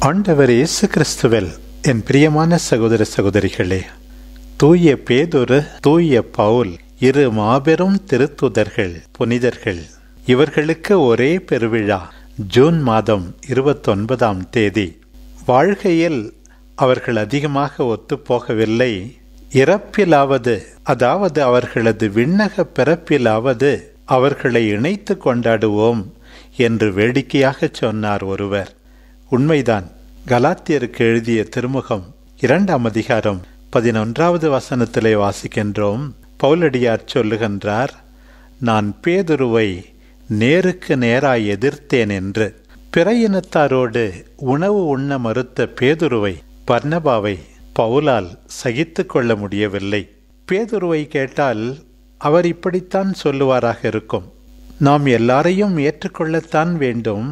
ஆண்டவர் இயேசு கிறிஸ்துவில் என் பிரியமான சகோதர சகோதரிகளே, தூய பேதுரு, தூய பவுல், இரு மாபெரும் திருத்துதர்கள், புனிதர்கள். இவர்களுக்கு ஒரே பெருவிழா ஜூன் மாதம் 29ஆம் தேதி. வாழ்க்கையில் அவர்கள் அதிகமாக ஒத்துப்போகவில்லை. இறப்பிலாவது, அதாவது அவர்களது விண்ணக பிறப்பிலாவது அவர்களை இணைத்து கொண்டாடுவோம் என்று வேடிக்கையாக சொன்னார் ஒருவர். உண்மைதான். கலாத்தியருக்கு எழுதிய திருமுகம் 2ஆம் அதிகாரம் 11வது வசனத்திலே வாசிக்கின்றோம். பவுலடியார் சொல்லுகின்றார், நான் பேதுருவை நேருக்கு நேராய் எதிர்த்தேன் என்று. பிற இனத்தாரோடு உணவு உண்ண மறுத்த பேதுருவை, பர்னபாவை பவுலால் சகித்து கொள்ள முடியவில்லை. பேதுருவை கேட்டால் அவர் இப்படித்தான் சொல்லுவாராக இருக்கும், நாம் எல்லாரையும் ஏற்றுக்கொள்ளத்தான் வேண்டும்,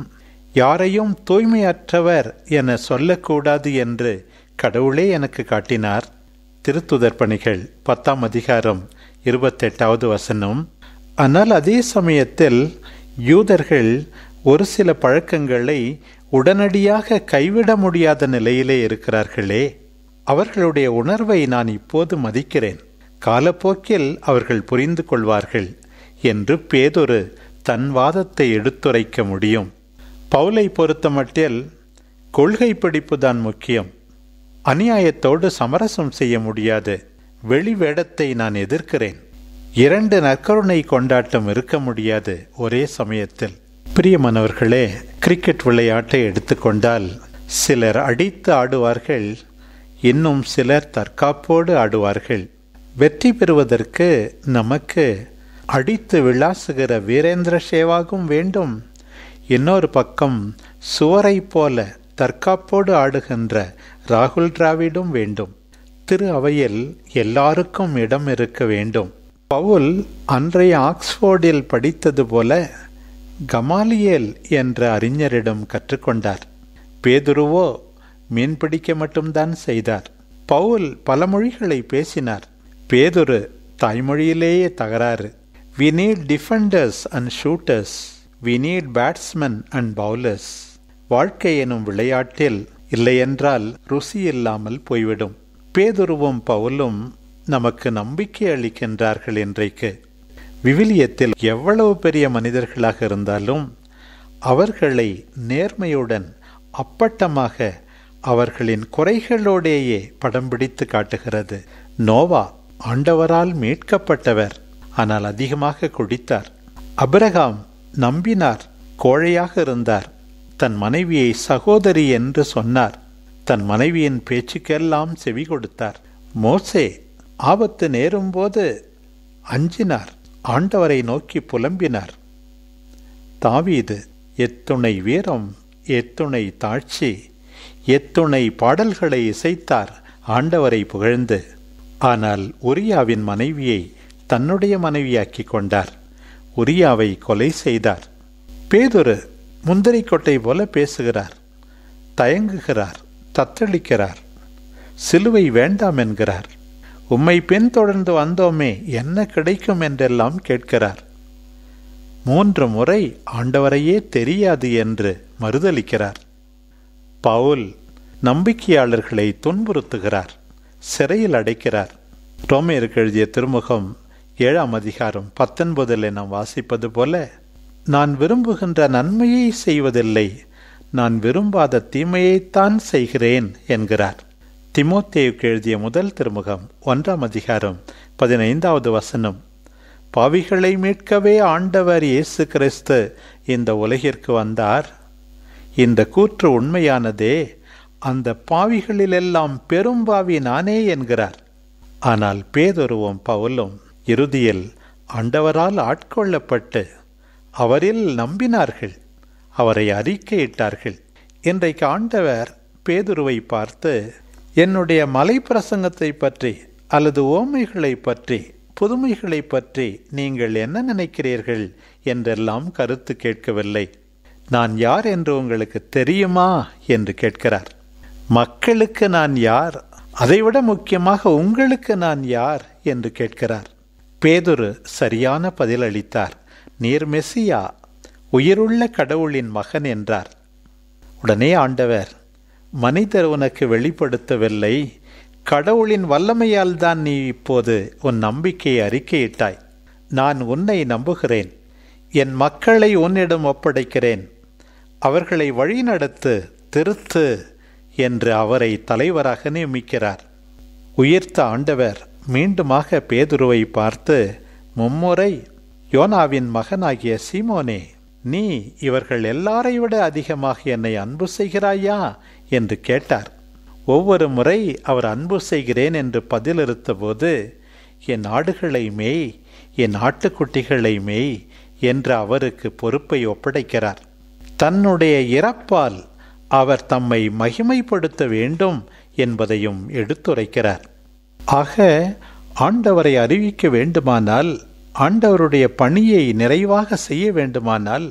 யாரையும் தூய்மையற்றவர் என சொல்லக்கூடாது என்று கடவுளே எனக்கு காட்டினார். திருத்துதர் பணிகள் 10ஆம் அதிகாரம் 28வது வசனம். ஆனால் அதே சமயத்தில் யூதர்கள் ஒரு சில பழக்கங்களை உடனடியாக கைவிட முடியாத நிலையிலே இருக்கிறார்களே. அவர்களுடைய உணர்வை நான் இப்போது மதிக்கிறேன், காலப்போக்கில் அவர்கள் புரிந்து கொள்வார்கள் என்று பேதுரு தன் வாதத்தை எடுத்துரைக்க முடியும். பவுலை பொறுத்தமட்டில் கொள்கை பிடிப்புதான் முக்கியம். அநியாயத்தோடு சமரசம் செய்ய முடியாது. வெளி வேடத்தை நான் எதிர்க்கிறேன். 2 நற்கருணை கொண்டாட்டம் இருக்க முடியாது ஒரே சமயத்தில். பிரியமானவர்களே, கிரிக்கெட் விளையாட்டை எடுத்துக்கொண்டால் சிலர் அடித்து ஆடுவார்கள், இன்னும் சிலர் தற்காப்போடு ஆடுவார்கள். வெற்றி பெறுவதற்கு நமக்கு அடித்து விளாசுகிற வீரேந்திர சேவாகும் வேண்டும். இன்னொரு பக்கம் சுவரை போல தற்காப்போடு ஆடுகின்ற ராகுல் டிராவிடும் வேண்டும். திரு அவையில் எல்லாருக்கும் இடம் இருக்க வேண்டும். பவுல் அன்றைய ஆக்ஸ்போர்டில் படித்தது போல கமாலியேல் என்ற அறிஞரிடம் கற்றுக்கொண்டார். பேதுருவோ மீன்பிடிக்க மட்டும்தான் செய்தார். பவுல் பல மொழிகளை பேசினார். பேதுரு தாய்மொழியிலேயே தகராறு. We need defenders and shooters. We need batsmen and bowlers. வாழ்க்கை எனும் விளையாட்டில் இல்லையென்றால் ருசி இல்லாமல் போய்விடும். பேதுருவும் பவுலும் நமக்கு நம்பிக்கை அளிக்கின்றார்கள். இன்றைக்கு விவிலியத்தில் எவ்வளவு பெரிய மனிதர்களாக இருந்தாலும் அவர்களை நேர்மையுடன் அப்பட்டமாக அவர்களின் குறைகளோடேயே படம் பிடித்து காட்டுகிறது. நோவா ஆண்டவரால் மீட்கப்பட்டவர், ஆனால் அதிகமாக குடித்தார். அபிரகாம் நம்பினார், கோழையாக இருந்தார். தன் மனைவியை சகோதரி என்று சொன்னார். தன் மனைவியின் பேச்சுக்கெல்லாம் செவி கொடுத்தார். மோசே ஆபத்து நேரும்போது அஞ்சினார், ஆண்டவரை நோக்கி புலம்பினார். தாவீது எத்துணை வீரம், எத்துணை தாழ்ச்சி, எத்துணை பாடல்களை இசைத்தார் ஆண்டவரை புகழ்ந்து. ஆனால் உரியாவின் மனைவியை தன்னுடைய மனைவியாக்கி கொண்டார். உரியாவை கொலை செய்தார். பேதுரு முந்திரி கொட்டை போல பேசுகிறார், தயங்குகிறார், தத்தளிக்கிறார், சிலுவை வேண்டாம் என்கிறார். உம்மை பின்தொடர்ந்து வந்தோமே, என்ன கிடைக்கும் என்றெல்லாம் கேட்கிறார். 3 முறை ஆண்டவரையே தெரியாது என்று மறுதலிக்கிறார். பவுல் நம்பிக்கையாளர்களை துன்புறுத்துகிறார், சிறையில் அடைக்கிறார். ரோமேயருக்கு எழுதிய திருமுகம் 7ஆம் அதிகாரம் 19 நாம் வாசிப்பது போல, நான் விரும்புகின்ற நன்மையை செய்வதில்லை, நான் விரும்பாத தீமையைத்தான் செய்கிறேன் என்கிறார். தீமோத்தேயுக்கு எழுதிய முதல் திருமுகம் 1ஆம் அதிகாரம் 15வது வசனம். பாவிகளை மீட்கவே ஆண்டவர் இயேசு கிறிஸ்து இந்த உலகிற்கு வந்தார். இந்த கூற்று உண்மையானதே. அந்த பாவிகளிலெல்லாம் பெரும்பாவி நானே என்கிறார். ஆனால் பேதுருவும் பவுலும் இறுதியில் ஆண்டவரால் ஆட்கொள்ளப்பட்டு அவரில் நம்பினார்கள், அவரை அறிக்கையிட்டார்கள். இன்றைக்கு ஆண்டவர் பேதுருவை பார்த்து, என்னுடைய மலை பிரசங்கத்தை பற்றி அல்லது ஓமைகளை பற்றி, புதுமைகளை பற்றி நீங்கள் என்ன நினைக்கிறீர்கள் என்றெல்லாம் கருத்து கேட்கவில்லை. நான் யார் என்று உங்களுக்கு தெரியுமா என்று கேட்கிறார். மக்களுக்கு நான் யார், அதைவிட முக்கியமாக உங்களுக்கு நான் யார் என்று கேட்கிறார். பேதுரு சரியான பதில் அளித்தார். நீர் மெசியா, உயிருள்ள கடவுளின் மகன் என்றார். உடனே ஆண்டவர், மனிதர் உனக்கு வெளிப்படுத்தவில்லை, கடவுளின் வல்லமையால் தான் நீ இப்போது உன் நம்பிக்கையை அறிக்கையிட்டாய். நான் உன்னை நம்புகிறேன். என் மக்களை உன்னிடம் ஒப்படைக்கிறேன். அவர்களை வழிநடத்து, திருத்து என்று அவரை தலைவராக நியமிக்கிறார். உயிர்த்த ஆண்டவர் மீண்டுமாக பேதுருவை பார்த்து மும்முறை, யோனாவின் மகனாகிய சீமோனே, நீ இவர்கள் எல்லாரை விட அதிகமாக என்னை அன்பு செய்கிறாயா என்று கேட்டார். ஒவ்வொரு முறை அவர் அன்பு செய்கிறேன் என்று பதிலளித்த போது, என் ஆடுகளை மேய், என் ஆட்டுக்குட்டிகளை மேய் என்று அவருக்கு பொறுப்பை ஒப்படைக்கிறார். தன்னுடைய இறப்பால் அவர் தம்மை மகிமைப்படுத்த வேண்டும் என்பதையும் எடுத்துரைக்கிறார். ஆக ஆண்டவரை அறிவிக்க வேண்டுமானால், ஆண்டவருடைய பணியை நிறைவாக செய்ய வேண்டுமானால்,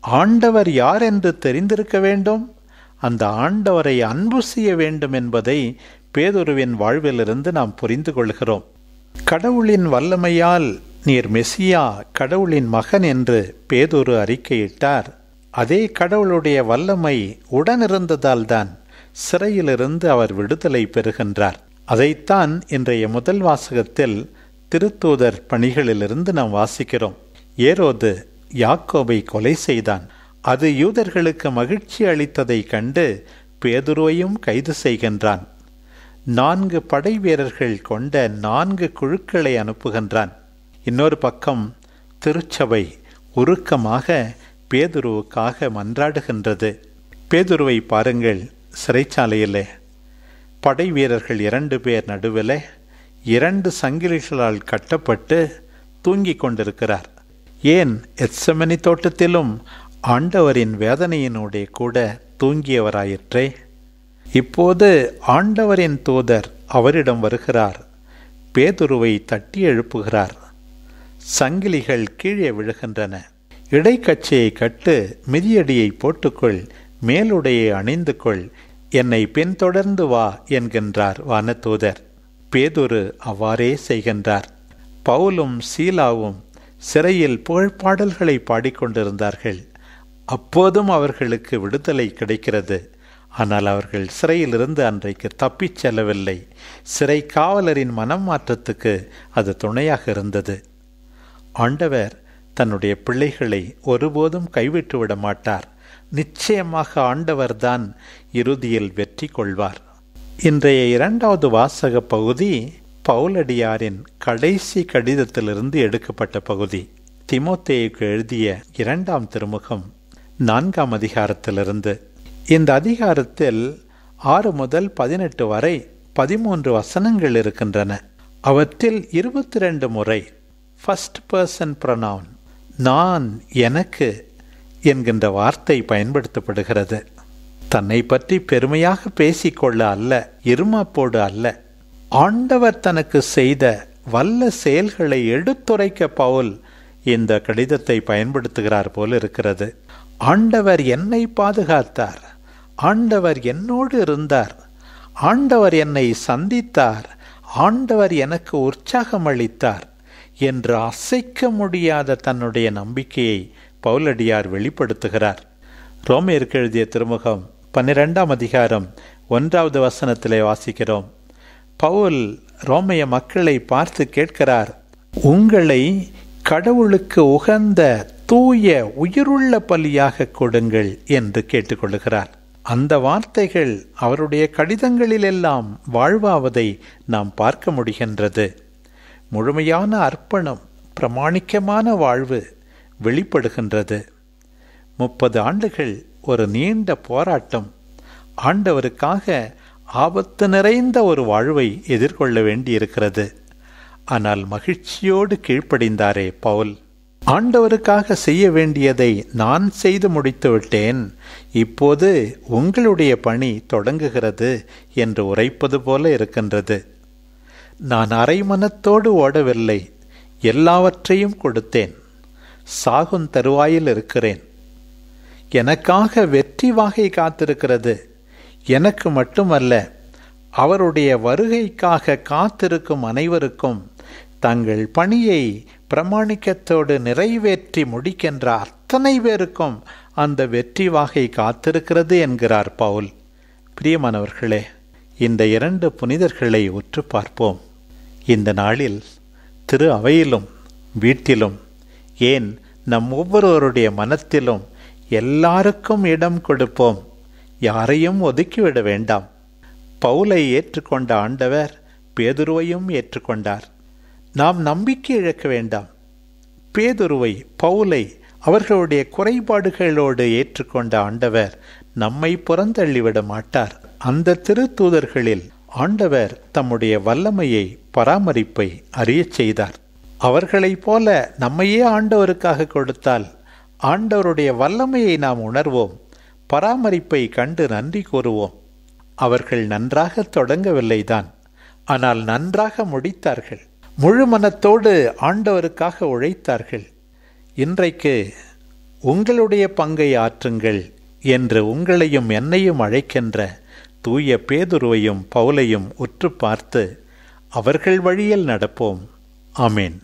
ஆண்டவர் யார் என்று தெரிந்திருக்க வேண்டும். அந்த ஆண்டவரை அன்பு செய்ய வேண்டும் என்பதை பேதுருவின் வாழ்விலிருந்து நாம் புரிந்து கொள்கிறோம். கடவுளின் வல்லமையால் நீர் மெசியா, கடவுளின் மகன் என்று பேதுரு அறிக்கையிட்டார். அதே கடவுளுடைய வல்லமை உடனிருந்ததால் தான் சிறையிலிருந்து அவர் விடுதலை பெறுகின்றார். அதைத்தான் இன்றைய முதல் வாசகத்தில் திருத்தூதர் பணிகளிலிருந்து நாம் வாசிக்கிறோம். ஏரோது யாக்கோபை கொலை செய்தான். அது யூதர்களுக்கு மகிழ்ச்சி அளித்ததை கண்டு பேதுருவையும் கைது செய்கின்றான். 4 படை வீரர்கள் கொண்ட 4 குழுக்களை அனுப்புகின்றான். இன்னொரு பக்கம் திருச்சபை உருக்கமாக பேதுருவுக்காக மன்றாடுகின்றது. பேதுருவை பாருங்கள், சிறைச்சாலையிலே படை வீரர்கள் 2 பேர் நடுவில் 2 சங்கிலிகளால் கட்டப்பட்டு தூங்கிக் கொண்டிருக்கிறார். ஏன் எத்செமனி தோட்டத்திலும் ஆண்டவரின் வேதனையினூடே கூட தூங்கியவராயிற்றே. இப்போது ஆண்டவரின் தூதர் அவரிடம் வருகிறார். பேதுருவை தட்டி எழுப்புகிறார். சங்கிலிகள் கீழே விழுகின்றன. இடைக்கச்சையை கட்டு, மிதியடியை போட்டுக்கொள், மேலுடையை அணிந்து கொள், என்னை பின்தொடர்ந்து வா என்கின்றார் வானதூதர். பேதுரு அவ்வாறே செய்கின்றார். பவுலும் சீலாவும் சிறையில் புகழ்பாடல்களை பாடிக்கொண்டிருந்தார்கள். அப்போதும் அவர்களுக்கு விடுதலை கிடைக்கிறது. ஆனால் அவர்கள் சிறையிலிருந்து அன்றைக்கு தப்பிச் செல்லவில்லை. சிறை காவலரின் மனம் மாற்றத்துக்கு அது துணையாக இருந்தது. ஆண்டவர் தன்னுடைய பிள்ளைகளை ஒருபோதும் கைவிட்டு விட மாட்டார். நிச்சயமாக ஆண்டவர்தான் இறுதியில் வெற்றி கொள்வார். இன்றைய 2வது வாசக பகுதி பவுலடியாரின் கடைசி கடிதத்திலிருந்து எடுக்கப்பட்ட பகுதி. தீமோத்தேயுக்கு எழுதிய 2ஆம் திருமுகம் 4ஆம் அதிகாரத்திலிருந்து. இந்த அதிகாரத்தில் 6 முதல் 18 வரை 13 வசனங்கள் இருக்கின்றன. அவற்றில் 22 முறை ஃபர்ஸ்ட் பர்சன் ப்ரொனவுன், நான், எனக்கு என்கின்ற வார்த்தை பயன்படுத்தப்படுகிறது. தன்னை பற்றி பெருமையாக பேசிக்கொள்ள அல்ல, இருமாப்போடு அல்ல, ஆண்டவர் தனக்கு செய்த வல்ல செயல்களை எடுத்துரைக்க பவுல் இந்த கடிதத்தை பயன்படுத்துகிறார் போல் இருக்கிறது. ஆண்டவர் என்னை பாதுகாத்தார், ஆண்டவர் என்னோடு இருந்தார், ஆண்டவர் என்னை சந்தித்தார், ஆண்டவர் எனக்கு உற்சாகம் அளித்தார் என்று அசைக்க முடியாத தன்னுடைய நம்பிக்கையை பவுலடியார் வெளிப்படுத்துகிறார். ரோமேயருக்கு எழுதிய திருமுகம் 12ஆம் அதிகாரம் 1வது வசனத்திலே வாசிக்கிறோம். பவுல் ரோமைய மக்களை பார்த்து கேட்கிறார், உங்களை கடவுளுக்கு உகந்த தூய உயிருள்ள பலியாக கொடுங்கள் என்று கேட்டுக்கொள்கிறார். அந்த வார்த்தைகள் அவருடைய கடிதங்களிலெல்லாம் வாழ்வாவதை நாம் பார்க்க முடிகின்றது. முழுமையான அர்ப்பணம், பிரமாணிக்கமான வாழ்வு வெளிப்படுகின்றது. 30 ஆண்டுகள் ஒரு நீண்ட போராட்டம். ஆண்டவருக்காக ஆபத்து நிறைந்த ஒரு வாழ்வை எதிர்கொள்ள வேண்டியிருக்கிறது. ஆனால் மகிழ்ச்சியோடு கீழ்ப்படிந்தாரே பவுல். ஆண்டவருக்காக செய்ய வேண்டியதை நான் செய்து முடித்து விட்டேன், இப்போது உங்களுடைய பணி தொடங்குகிறது என்று உரைப்பது போல இருக்கின்றது. நான் அரைமனத்தோடு ஓடவில்லை, எல்லாவற்றையும் கொடுத்தேன், சாகும் தருவாயில் இருக்கிறேன். எனக்காக வெற்றி வாகை காத்திருக்கிறது. எனக்கு மட்டுமல்ல, அவருடைய வருகைக்காக காத்திருக்கும் அனைவருக்கும் தங்கள் பணியை பிரமாணிக்கத்தோடு நிறைவேற்றி முடிக்கின்ற அத்தனை பேருக்கும் அந்த வெற்றி வாகை காத்திருக்கிறது என்கிறார் பவுல். பிரியமானவர்களே, இந்த 2 புனிதர்களை உற்று பார்ப்போம். இந்த நாளில் திரு அவையிலும் வீட்டிலும், ஏன் நம் ஒவ்வொருவருடைய மனத்திலும் எல்லாருக்கும் இடம் கொடுப்போம். யாரையும் ஒதுக்கிவிட வேண்டாம். பவுலை ஏற்றுக்கொண்ட ஆண்டவர் பேதுருவையும் ஏற்றுக்கொண்டார். நாம் நம்பிக்கை இழக்க வேண்டாம். பேதுருவை, பவுலை அவர்களுடைய குறைபாடுகளோடு ஏற்றுக்கொண்ட ஆண்டவர் நம்மை புறந்தள்ளிவிட மாட்டார். அந்த திருத்தூதர்களில் ஆண்டவர் தம்முடைய வல்லமையை, பராமரிப்பை அறியச் செய்தார். அவர்களைப் போல நம்மையே ஆண்டவருக்காக கொடுத்தால் ஆண்டவருடைய வல்லமையை நாம் உணர்வோம். பராமரிப்பை கண்டு நன்றி கூறுவோம். அவர்கள் நன்றாக தொடங்கவில்லைதான், ஆனால் நன்றாக முடித்தார்கள். முழு மனத்தோடு ஆண்டவருக்காக உழைத்தார்கள். இன்றைக்கு உங்களுடைய பங்கை ஆற்றுங்கள் என்று உங்களையும் என்னையும் அழைக்கின்ற தூய பேதுருவையும் பவுலையும் உற்று பார்த்து அவர்கள் வழியில் நடப்போம். ஆமேன்.